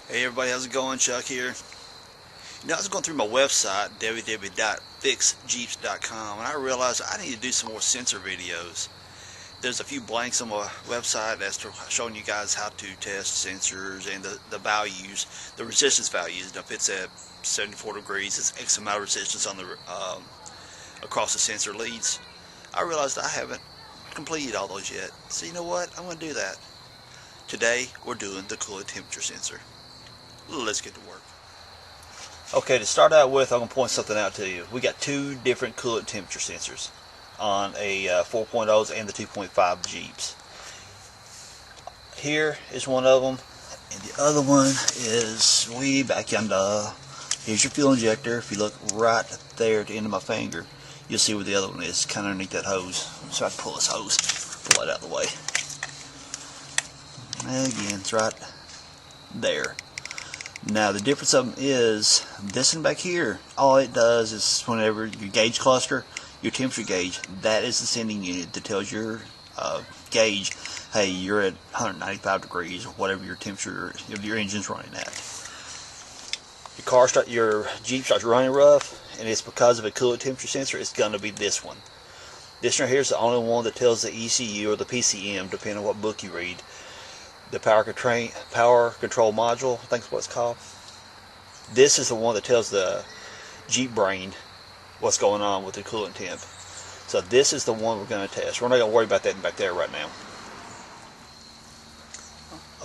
Hey everybody, how's it going? Chuck here. I was going through my website, www.fixjeeps.com, and I realized I need to do some more sensor videos. There's a few blanks on my website as to showing you guys how to test sensors and the values, the resistance values. Now, if it's at 74 degrees, it's X amount of resistance on the across the sensor leads. I realized I haven't completed all those yet. So you know what? I'm going to do that. Today, we're doing the coolant temperature sensor. Let's get to work. Okay, to start out with, I'm going to point something out to you. We got two different coolant temperature sensors on a 4.0s and the 2.5 Jeeps. Here is one of them, and the other one is way back yonder. Here's your fuel injector. If you look right there at the end of my finger, you'll see where the other one is, kind of underneath that hose. So I can pull this hose, pull it out of the way. And again, it's right there. Now the difference of them is this one back here, all it does is whenever your gauge cluster, your temperature gauge, that is the sending unit that tells your gauge, hey, you're at 195 degrees or whatever your temperature of your engine's running at. Your Jeep starts running rough, and it's because of a coolant temperature sensor. It's going to be this one. This one here is the only one that tells the ECU or the PCM, depending on what book you read. The power control module, I think is what it's called. This is the one that tells the Jeep brain what's going on with the coolant temp. So this is the one we're going to test. We're not going to worry about that back there right now.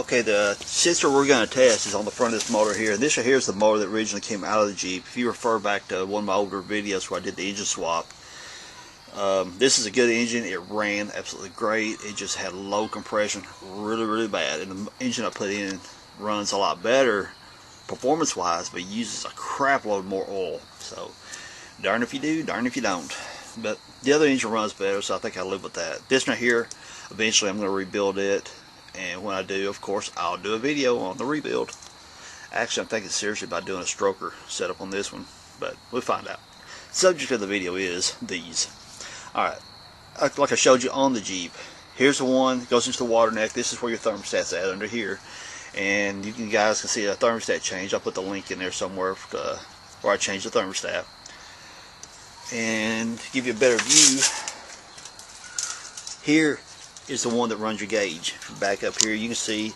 Okay, the sensor we're going to test is on the front of this motor here. This right here is the motor that originally came out of the Jeep. If you refer back to one of my older videos where I did the engine swap, this is a good engine. It ran absolutely great. It just had low compression, really bad. And the engine I put in runs a lot better performance wise, but uses a crap load more oil. So darn if you do, darn if you don't. But the other engine runs better, so I think I'll live with that. This right here, eventually I'm going to rebuild it, and when I do, of course, I'll do a video on the rebuild. Actually, I'm thinking seriously about doing a stroker setup on this one, but we'll find out. Subject of the video is these. Alright, like I showed you on the Jeep, here's the one that goes into the water neck. This is where your thermostat's at, under here. And you guys can see a thermostat change. I'll put the link in there somewhere where I changed the thermostat. And to give you a better view, here is the one that runs your gauge. Back up here, you can see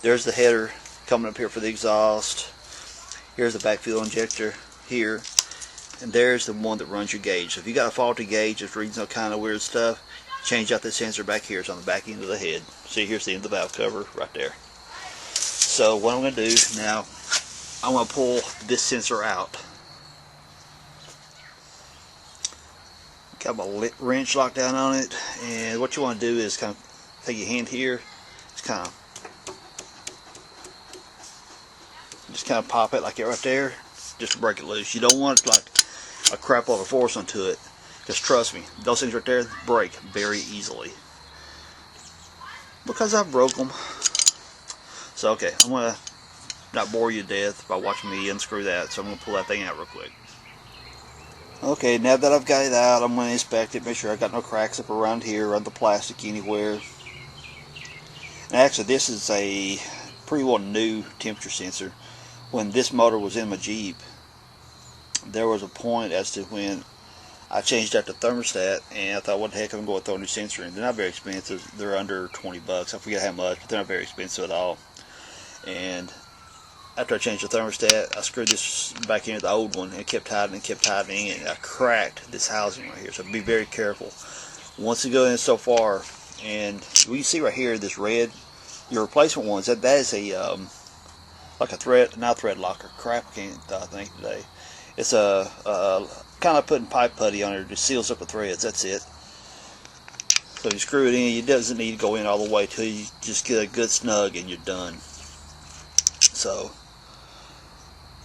there's the header coming up here for the exhaust. Here's the back fuel injector here. And there's the one that runs your gauge. So if you got a faulty gauge, it's reading some kind of weird stuff, change out the sensor back here. It's on the back end of the head. See, here's the end of the valve cover right there. So what I'm going to do now, I'm going to pull this sensor out. Got my wrench locked down on it, and what you want to do is kind of take your hand here, just kind of pop it like it right there, just to break it loose. You don't want like a crap load of force onto it, because trust me, those things right there break very easily, because I broke them. So okay, I'm going to not bore you to death by watching me unscrew that, so I'm going to pull that thing out real quick. Okay, now that I've got it out, I'm going to inspect it, make sure I got no cracks up around here, around the plastic anywhere. And actually, this is a pretty well new temperature sensor. When this motor was in my Jeep, there was a point as to when I changed out the thermostat, and I thought, what the heck, I'm going to throw a new sensor in. They're not very expensive. They're under 20 bucks. I forget how much, but they're not very expensive at all. And after I changed the thermostat, I screwed this back into the old one and kept tightening, and I cracked this housing right here. So be very careful. Once you go in so far, and you can see right here, this red, your replacement ones, that is a like a thread, not a thread locker. Crap, I can't think today. It's a kind of putting pipe putty on it, just seals up the threads. That's it. So you screw it in. It doesn't need to go in all the way till you just get a good snug, and you're done. So,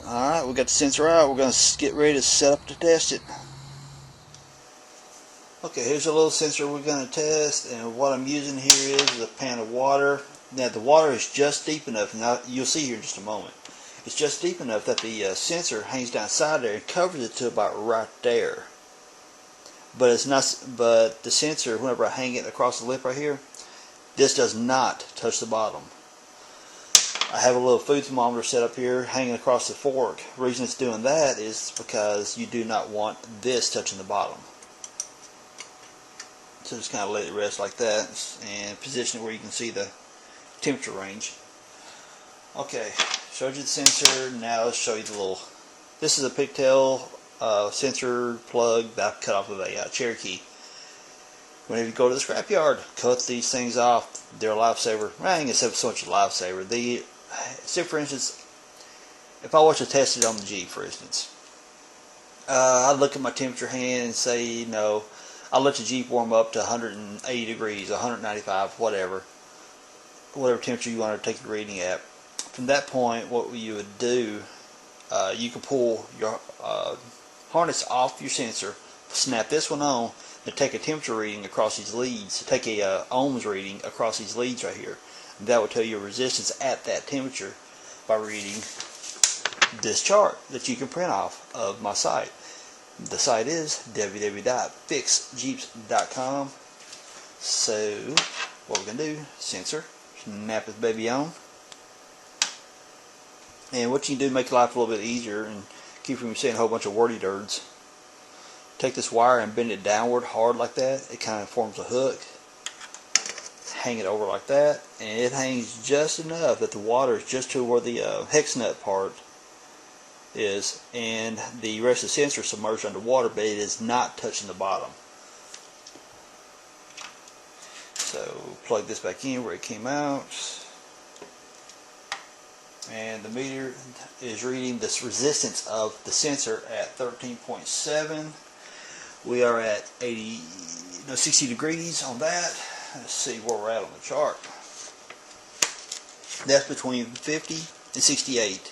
alright, we got the sensor out. We're going to get ready to set up to test it. Okay, here's a little sensor we're going to test, and what I'm using here is a pan of water. Now the water is just deep enough, now you'll see here in just a moment. It's just deep enough that the sensor hangs down inside there and covers it to about right there. But it's not. But the sensor, whenever I hang it across the lip right here, this does not touch the bottom. I have a little food thermometer set up here hanging across the fork. The reason it's doing that is because you do not want this touching the bottom. So just kind of let it rest like that and position it where you can see the temperature range. Okay, showed you the sensor. Now let's show you the little. This is a pigtail sensor plug that I cut off of a Cherokee. Whenever you go to the scrapyard, cut these things off. They're a lifesaver. I ain't gonna say so much a lifesaver. Say for instance, if I was to test it on the Jeep, for instance, I'd look at my temperature hand and say, no, I'll let the Jeep warm up to 180 degrees, 195, whatever temperature you want to take the reading at. From that point, what you would do, you can pull your harness off your sensor, snap this one on, and take a temperature reading across these leads. Take a ohms reading across these leads right here. And that will tell you resistance at that temperature by reading this chart that you can print off of my site. The site is www.fixjeeps.com. So what we're going to do, sensor, snap this baby on. And what you can do to make life a little bit easier and keep from saying a whole bunch of wordy dirds, take this wire and bend it downward hard like that. It kind of forms a hook. Hang it over like that, and it hangs just enough that the water is just to where the hex nut part is, and the rest of the sensor is submerged underwater, but it is not touching the bottom. So plug this back in where it came out, and the meter is reading this resistance of the sensor at 13.7. We are at 60 degrees on that. Let's see where we're at on the chart. That's between 50 and 68.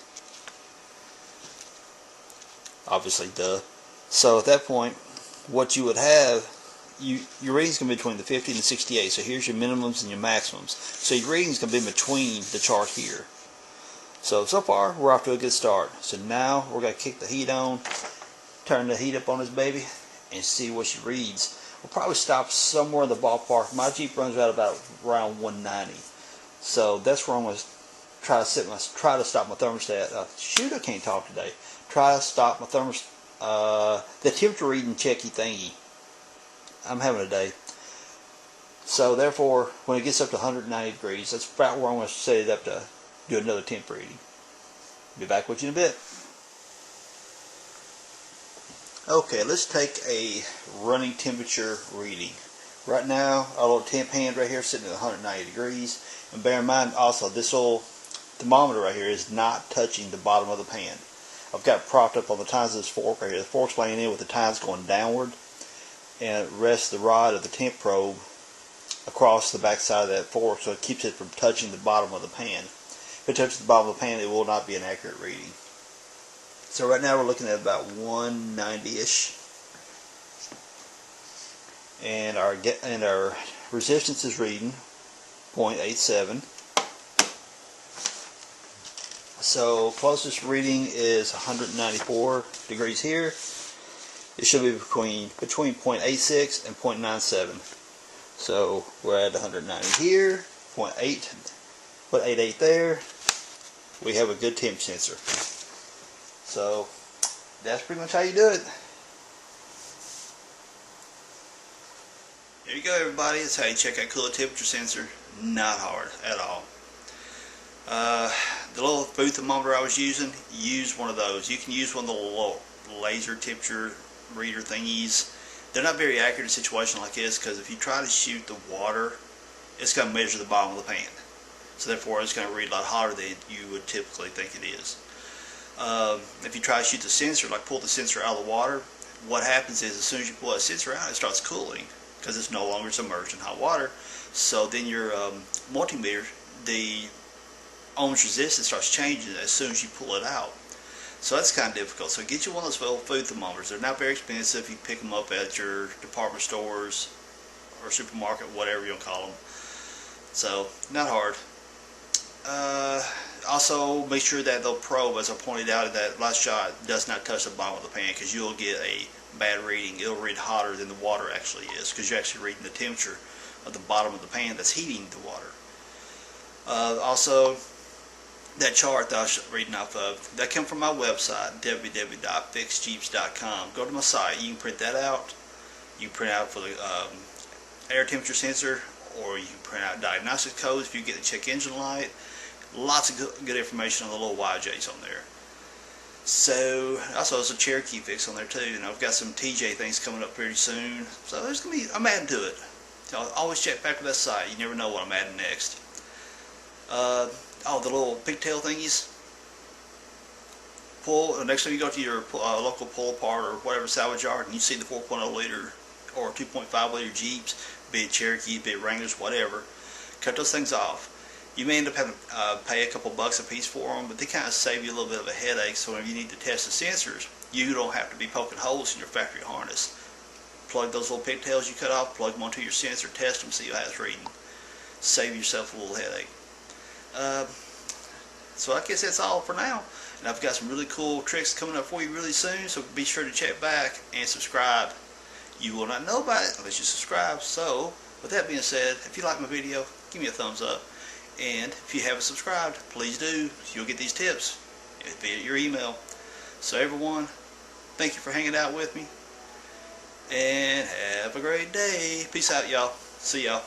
Obviously, duh. So at that point, what you would have, your reading's going to be between the 50 and the 68. So here's your minimums and your maximums. So your reading's going to be between the chart here. So far, we're off to a good start. So now we're going to kick the heat on, turn the heat up on this baby, and see what she reads. We'll probably stop somewhere in the ballpark. My Jeep runs out about around 190. So that's where I'm going to try to stop my thermostat. Shoot, I can't talk today. Try to stop my thermostat, the temperature reading checky thingy. I'm having a day. So therefore, when it gets up to 190 degrees, that's about where I'm going to set it up to do another temp reading. Be back with you in a bit. Okay, let's take a running temperature reading. Right now, our little temp hand right here is sitting at 190 degrees. And bear in mind also, this little thermometer right here is not touching the bottom of the pan. I've got it propped up on the tines of this fork right here. The fork's laying in with the tines going downward, and it rests the rod of the temp probe across the back side of that fork, so it keeps it from touching the bottom of the pan. If it touches the bottom of the pan, it will not be an accurate reading. So right now we're looking at about 190-ish, and our resistance is reading 0.87. So closest reading is 194 degrees here. It should be between 0.86 and 0.97. So we're at 190 here, 0.88 there. We have a good temp sensor. So that's pretty much how you do it. There you go, everybody. That's how you check out coolant temperature sensor. Not hard at all. The little food thermometer I was using, use one of those. You can use one of the little laser temperature reader thingies. They're not very accurate in a situation like this, because if you try to shoot the water, it's going to measure the bottom of the pan. So therefore it's going to read a lot hotter than you would typically think it is. If you try to shoot the sensor, like pull the sensor out of the water, what happens is as soon as you pull that sensor out, it starts cooling because it's no longer submerged in hot water. So then your multimeter, the ohms resistance starts changing as soon as you pull it out. So that's kind of difficult. So get you one of those little food thermometers. They're not very expensive. You can pick them up at your department stores or supermarket, whatever you want to call them. So not hard. Also, make sure that the probe, as I pointed out in that last shot, does not touch the bottom of the pan, because you'll get a bad reading. It'll read hotter than the water actually is, because you're actually reading the temperature of the bottom of the pan that's heating the water. Also, that chart that I was reading off of, that came from my website, www.fixjeeps.com. Go to my site. You can print that out. You can print out for the air temperature sensor, or you can print out diagnostic codes if you get the check engine light. Lots of good information on the little YJs on there. So also there's a Cherokee fix on there too, and I've got some TJ things coming up pretty soon. So there's gonna be, I'm adding to it. So I'll always check back to that site. You never know what I'm adding next. Oh, the little pigtail thingies. Pull. Next time you go to your local pull apart or whatever salvage yard, and you see the 4.0 liter or 2.5 liter Jeeps, be it Cherokee, be it Wranglers, whatever, cut those things off. You may end up having to pay a couple bucks a piece for them, but they kind of save you a little bit of a headache. So if you need to test the sensors, you don't have to be poking holes in your factory harness. Plug those little pigtails you cut off, plug them onto your sensor, test them, see how it's reading. Save yourself a little headache. So I guess that's all for now. And I've got some really cool tricks coming up for you really soon, so be sure to check back and subscribe. You will not know about it unless you subscribe. So with that being said, if you like my video, give me a thumbs up. And if you haven't subscribed, please do. You'll get these tips via your email. So everyone, thank you for hanging out with me. And have a great day. Peace out, y'all. See y'all.